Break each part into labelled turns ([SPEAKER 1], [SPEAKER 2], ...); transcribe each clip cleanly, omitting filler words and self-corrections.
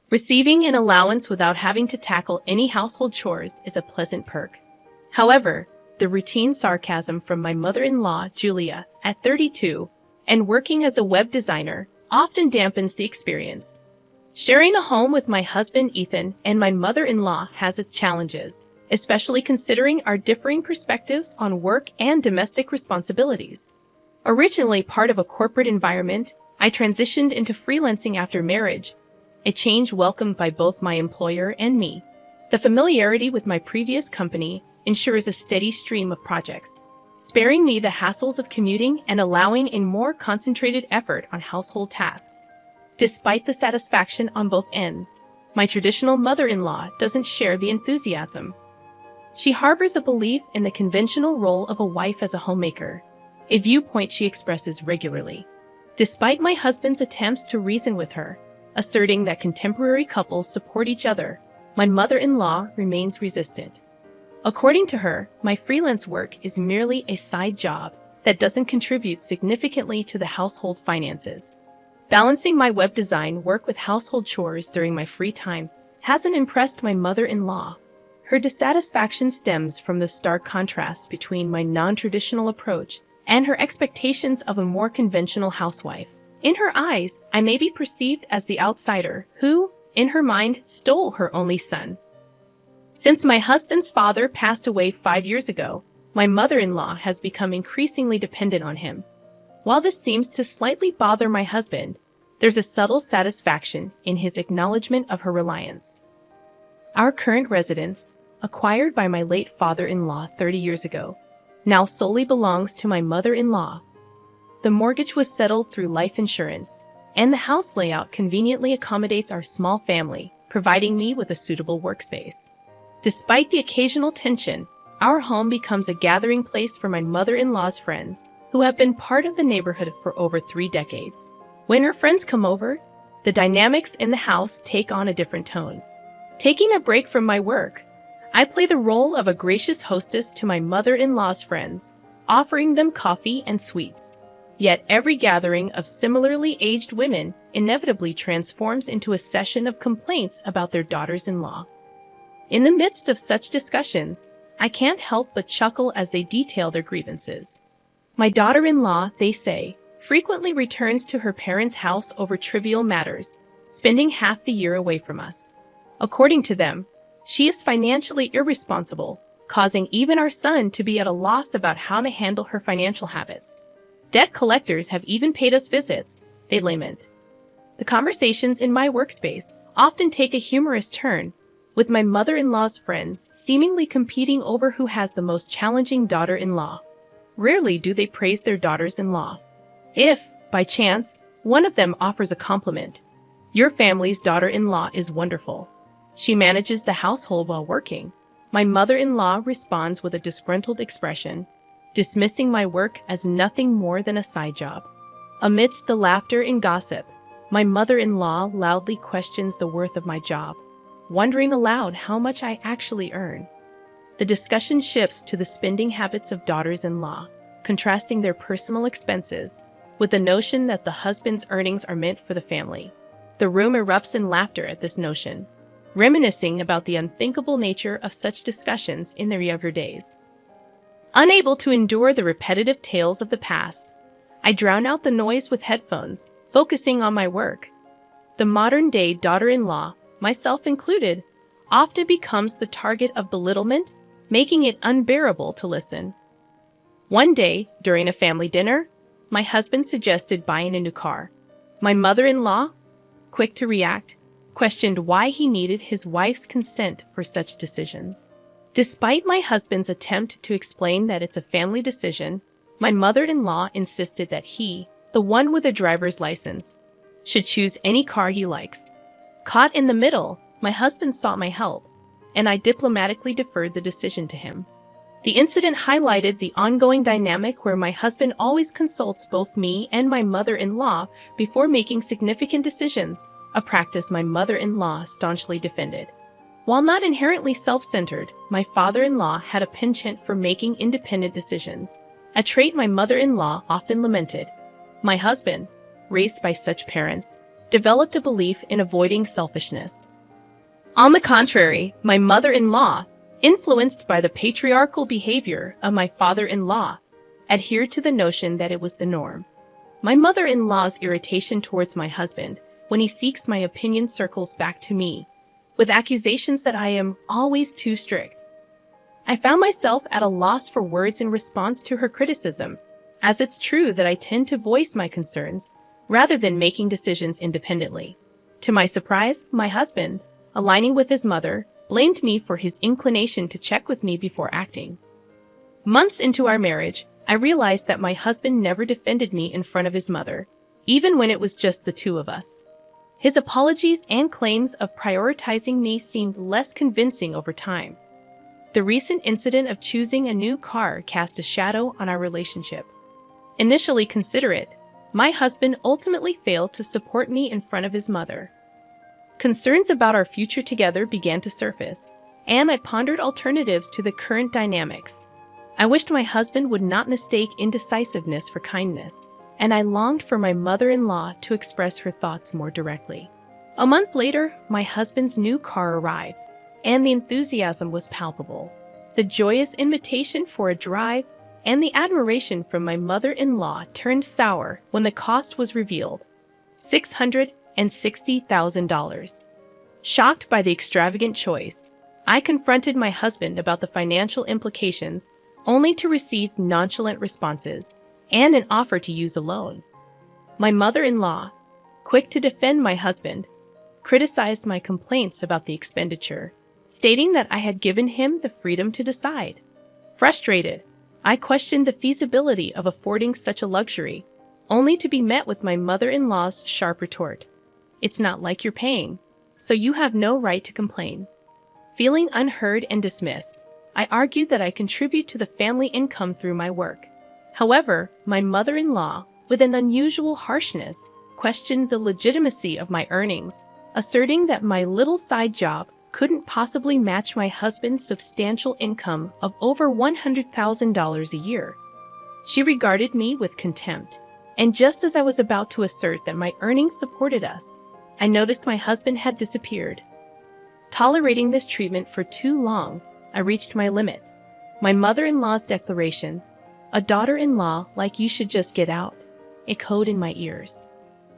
[SPEAKER 1] Receiving an allowance without having to tackle any household chores is a pleasant perk. However, the routine sarcasm from my mother-in-law, Julia, at 32, and working as a web designer often dampens the experience. Sharing a home with my husband, Ethan, and my mother-in-law has its challenges, especially considering our differing perspectives on work and domestic responsibilities. Originally part of a corporate environment, I transitioned into freelancing after marriage, a change welcomed by both my employer and me. The familiarity with my previous company ensures a steady stream of projects, sparing me the hassles of commuting and allowing a more concentrated effort on household tasks. Despite the satisfaction on both ends, my traditional mother-in-law doesn't share the enthusiasm. She harbors a belief in the conventional role of a wife as a homemaker, a viewpoint she expresses regularly. Despite my husband's attempts to reason with her, asserting that contemporary couples support each other, my mother-in-law remains resistant. According to her, my freelance work is merely a side job that doesn't contribute significantly to the household finances. Balancing my web design work with household chores during my free time hasn't impressed my mother-in-law. Her dissatisfaction stems from the stark contrast between my non-traditional approach and her expectations of a more conventional housewife. In her eyes, I may be perceived as the outsider who, in her mind, stole her only son. Since my husband's father passed away 5 years ago, my mother-in-law has become increasingly dependent on him. While this seems to slightly bother my husband, there's a subtle satisfaction in his acknowledgement of her reliance. Our current residence, acquired by my late father-in-law 30 years ago, now solely belongs to my mother-in-law. The mortgage was settled through life insurance, and the house layout conveniently accommodates our small family, providing me with a suitable workspace. Despite the occasional tension, our home becomes a gathering place for my mother-in-law's friends, who have been part of the neighborhood for over 3 decades. When her friends come over, the dynamics in the house take on a different tone. Taking a break from my work, I play the role of a gracious hostess to my mother-in-law's friends, offering them coffee and sweets. Yet every gathering of similarly aged women inevitably transforms into a session of complaints about their daughters-in-law. In the midst of such discussions, I can't help but chuckle as they detail their grievances. My daughter-in-law, they say, frequently returns to her parents' house over trivial matters, spending half the year away from us. According to them, she is financially irresponsible, causing even our son to be at a loss about how to handle her financial habits. Debt collectors have even paid us visits, they lament. The conversations in my workspace often take a humorous turn, with my mother-in-law's friends seemingly competing over who has the most challenging daughter-in-law. Rarely do they praise their daughters-in-law. If, by chance, one of them offers a compliment, "Your family's daughter-in-law is wonderful. She manages the household while working," my mother-in-law responds with a disgruntled expression, dismissing my work as nothing more than a side job. Amidst the laughter and gossip, my mother-in-law loudly questions the worth of my job, wondering aloud how much I actually earn. The discussion shifts to the spending habits of daughters-in-law, contrasting their personal expenses with the notion that the husband's earnings are meant for the family. The room erupts in laughter at this notion, reminiscing about the unthinkable nature of such discussions in their younger days. Unable to endure the repetitive tales of the past, I drown out the noise with headphones, focusing on my work. The modern-day daughter-in-law, myself included, often becomes the target of belittlement, making it unbearable to listen. One day, during a family dinner, my husband suggested buying a new car. My mother-in-law, quick to react, questioned why he needed his wife's consent for such decisions. Despite my husband's attempt to explain that it's a family decision, my mother-in-law insisted that he, the one with a driver's license, should choose any car he likes. Caught in the middle, my husband sought my help, and I diplomatically deferred the decision to him. The incident highlighted the ongoing dynamic where my husband always consults both me and my mother-in-law before making significant decisions, a practice my mother-in-law staunchly defended. While not inherently self-centered, my father-in-law had a penchant for making independent decisions, a trait my mother-in-law often lamented. My husband, raised by such parents, developed a belief in avoiding selfishness. On the contrary, my mother-in-law, influenced by the patriarchal behavior of my father-in-law, adhered to the notion that it was the norm. My mother-in-law's irritation towards my husband when he seeks my opinion circles back to me, with accusations that I am always too strict. I found myself at a loss for words in response to her criticism, as it's true that I tend to voice my concerns rather than making decisions independently. To my surprise, my husband, aligning with his mother, blamed me for his inclination to check with me before acting. Months into our marriage, I realized that my husband never defended me in front of his mother, even when it was just the two of us. His apologies and claims of prioritizing me seemed less convincing over time. The recent incident of choosing a new car cast a shadow on our relationship. Initially considerate, my husband ultimately failed to support me in front of his mother. Concerns about our future together began to surface, and I pondered alternatives to the current dynamics. I wished my husband would not mistake indecisiveness for kindness, and I longed for my mother-in-law to express her thoughts more directly. A month later, my husband's new car arrived, and the enthusiasm was palpable. The joyous invitation for a drive and the admiration from my mother-in-law turned sour when the cost was revealed: $660,000. Shocked by the extravagant choice, I confronted my husband about the financial implications, only to receive nonchalant responses and an offer to use a loan. My mother-in-law, quick to defend my husband, criticized my complaints about the expenditure, stating that I had given him the freedom to decide. Frustrated, I questioned the feasibility of affording such a luxury, only to be met with my mother-in-law's sharp retort: "It's not like you're paying, so you have no right to complain." Feeling unheard and dismissed, I argued that I contribute to the family income through my work. However, my mother-in-law, with an unusual harshness, questioned the legitimacy of my earnings, asserting that my little side job couldn't possibly match my husband's substantial income of over $100,000 a year. She regarded me with contempt, and just as I was about to assert that my earnings supported us, I noticed my husband had disappeared. Tolerating this treatment for too long, I reached my limit. My mother-in-law's declaration, "A daughter-in-law like you should just get out," echoed in my ears.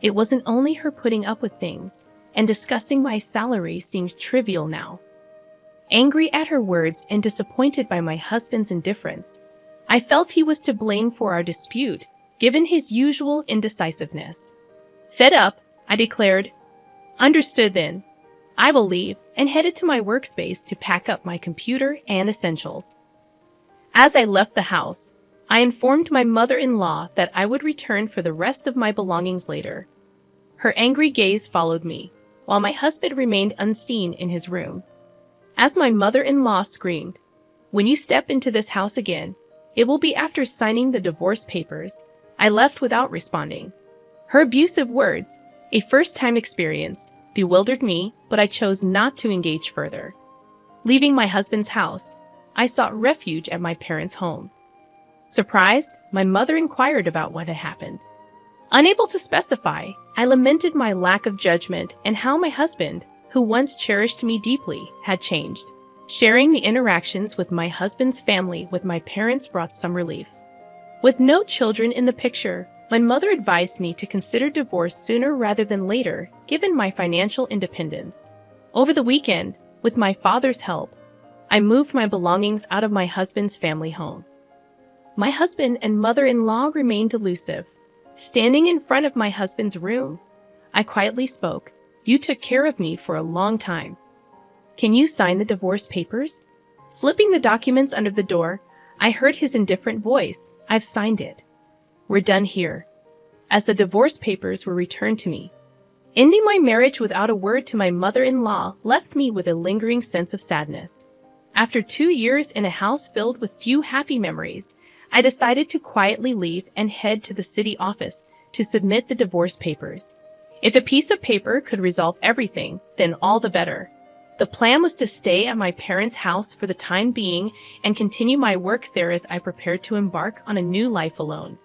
[SPEAKER 1] It wasn't only her putting up with things, and discussing my salary seemed trivial now. Angry at her words and disappointed by my husband's indifference, I felt he was to blame for our dispute, given his usual indecisiveness. Fed up, I declared, "Understood then. I will leave," and headed to my workspace to pack up my computer and essentials. As I left the house, I informed my mother-in-law that I would return for the rest of my belongings later. Her angry gaze followed me, while my husband remained unseen in his room. As my mother-in-law screamed, "When you step into this house again, it will be after signing the divorce papers," I left without responding. Her abusive words, a first-time experience, bewildered me, but I chose not to engage further. Leaving my husband's house, I sought refuge at my parents' home. Surprised, my mother inquired about what had happened. Unable to specify, I lamented my lack of judgment and how my husband, who once cherished me deeply, had changed. Sharing the interactions with my husband's family with my parents brought some relief. With no children in the picture, my mother advised me to consider divorce sooner rather than later, given my financial independence. Over the weekend, with my father's help, I moved my belongings out of my husband's family home. My husband and mother-in-law remained elusive. Standing in front of my husband's room, I quietly spoke, "You took care of me for a long time. Can you sign the divorce papers?" Slipping the documents under the door, I heard his indifferent voice, "I've signed it. We're done here." As the divorce papers were returned to me, ending my marriage without a word to my mother-in-law left me with a lingering sense of sadness. After 2 years in a house filled with few happy memories, I decided to quietly leave and head to the city office to submit the divorce papers. If a piece of paper could resolve everything, then all the better. The plan was to stay at my parents' house for the time being and continue my work there as I prepared to embark on a new life alone.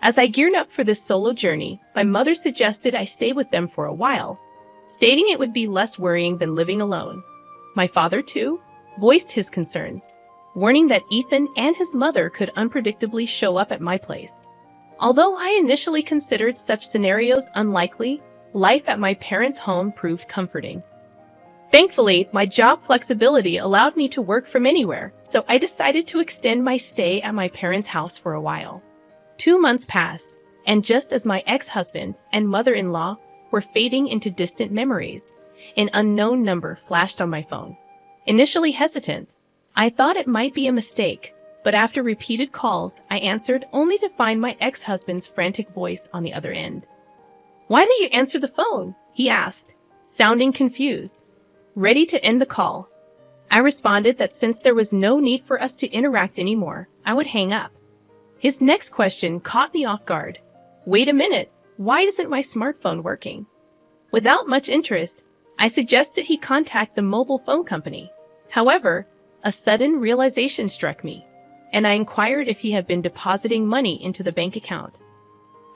[SPEAKER 1] As I geared up for this solo journey, my mother suggested I stay with them for a while, stating it would be less worrying than living alone. My father, too, voiced his concerns, warning that Ethan and his mother could unpredictably show up at my place. Although I initially considered such scenarios unlikely, life at my parents' home proved comforting. Thankfully, my job flexibility allowed me to work from anywhere, so I decided to extend my stay at my parents' house for a while. 2 months passed, and just as my ex-husband and mother-in-law were fading into distant memories, an unknown number flashed on my phone. Initially hesitant, I thought it might be a mistake, but after repeated calls, I answered only to find my ex-husband's frantic voice on the other end. "Why didn't you answer the phone?" he asked, sounding confused. Ready to end the call, I responded that since there was no need for us to interact anymore, I would hang up. His next question caught me off guard. "Wait a minute, why isn't my smartphone working?" Without much interest, I suggested he contact the mobile phone company. However, a sudden realization struck me, and I inquired if he had been depositing money into the bank account.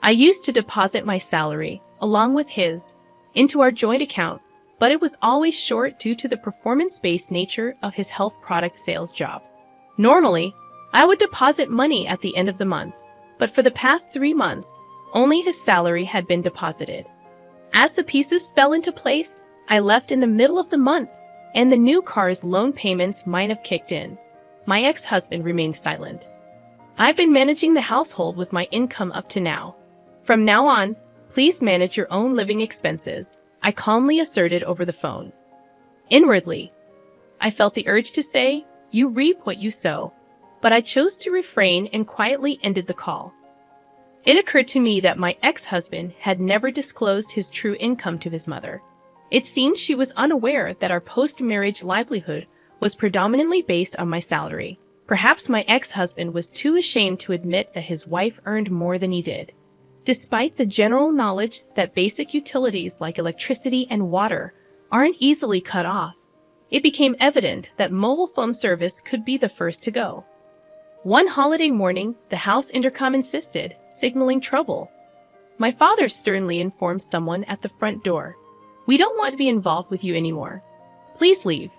[SPEAKER 1] I used to deposit my salary, along with his, into our joint account, but it was always short due to the performance-based nature of his health product sales job. Normally, I would deposit money at the end of the month, but for the past 3 months, only his salary had been deposited. As the pieces fell into place, I left in the middle of the month, and the new car's loan payments might have kicked in. My ex-husband remained silent. "I've been managing the household with my income up to now. From now on, please manage your own living expenses," I calmly asserted over the phone. Inwardly, I felt the urge to say, "You reap what you sow," but I chose to refrain and quietly ended the call. It occurred to me that my ex-husband had never disclosed his true income to his mother. It seemed she was unaware that our post-marriage livelihood was predominantly based on my salary. Perhaps my ex-husband was too ashamed to admit that his wife earned more than he did. Despite the general knowledge that basic utilities like electricity and water aren't easily cut off, it became evident that mobile phone service could be the first to go. One holiday morning, the house intercom insisted, signaling trouble. My father sternly informed someone at the front door, "We don't want to be involved with you anymore. Please leave."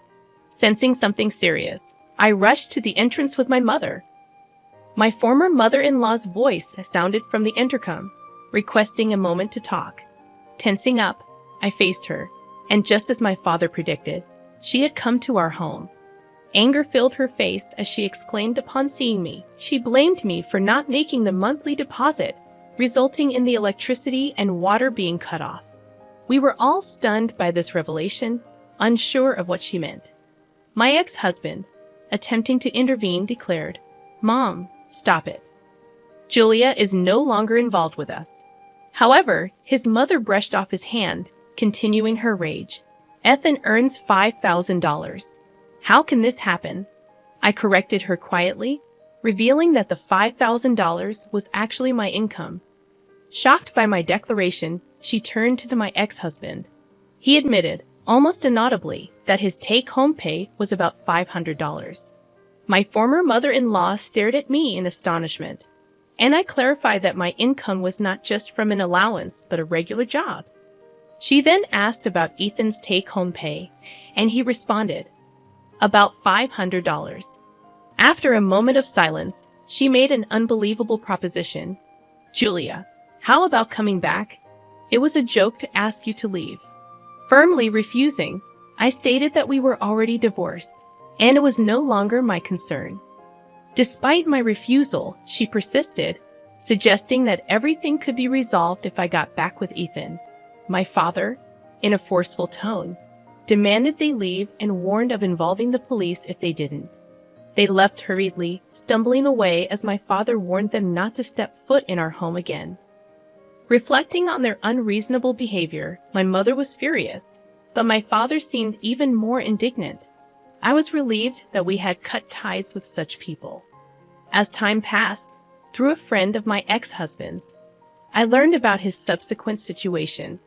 [SPEAKER 1] Sensing something serious, I rushed to the entrance with my mother. My former mother-in-law's voice sounded from the intercom, requesting a moment to talk. Tensing up, I faced her, and just as my father predicted, she had come to our home. Anger filled her face as she exclaimed upon seeing me. She blamed me for not making the monthly deposit, resulting in the electricity and water being cut off. We were all stunned by this revelation, unsure of what she meant. My ex-husband, attempting to intervene, declared, "Mom, stop it. Julia is no longer involved with us." However, his mother brushed off his hand, continuing her rage. "Ethan earns $5,000. How can this happen?" I corrected her quietly, revealing that the $5,000 was actually my income. Shocked by my declaration, she turned to my ex-husband. He admitted, almost inaudibly, that his take-home pay was about $500. My former mother-in-law stared at me in astonishment, and I clarified that my income was not just from an allowance, but a regular job. She then asked about Ethan's take-home pay, and he responded, "About $500. After a moment of silence, she made an unbelievable proposition. "Julia, how about coming back? It was a joke to ask you to leave." Firmly refusing, I stated that we were already divorced, and it was no longer my concern. Despite my refusal, she persisted, suggesting that everything could be resolved if I got back with Ethan. My father, in a forceful tone, demanded they leave and warned of involving the police if they didn't. They left hurriedly, stumbling away as my father warned them not to step foot in our home again. Reflecting on their unreasonable behavior, my mother was furious, but my father seemed even more indignant. I was relieved that we had cut ties with such people. As time passed, through a friend of my ex-husband's, I learned about his subsequent situation.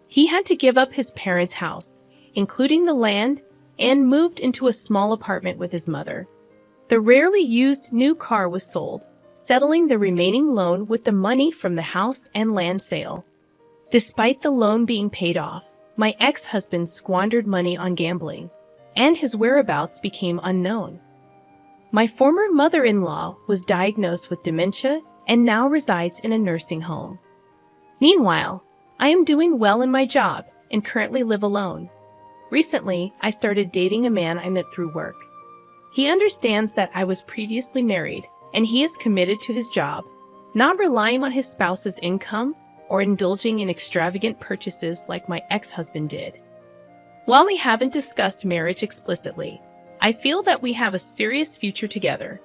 [SPEAKER 1] He had to give up his parents' house, including the land, and moved into a small apartment with his mother. The rarely used new car was sold, settling the remaining loan with the money from the house and land sale. Despite the loan being paid off, my ex-husband squandered money on gambling, and his whereabouts became unknown. My former mother-in-law was diagnosed with dementia and now resides in a nursing home. Meanwhile, I am doing well in my job and currently live alone. Recently, I started dating a man I met through work. He understands that I was previously married, and he is committed to his job, not relying on his spouse's income or indulging in extravagant purchases like my ex-husband did. While we haven't discussed marriage explicitly, I feel that we have a serious future together.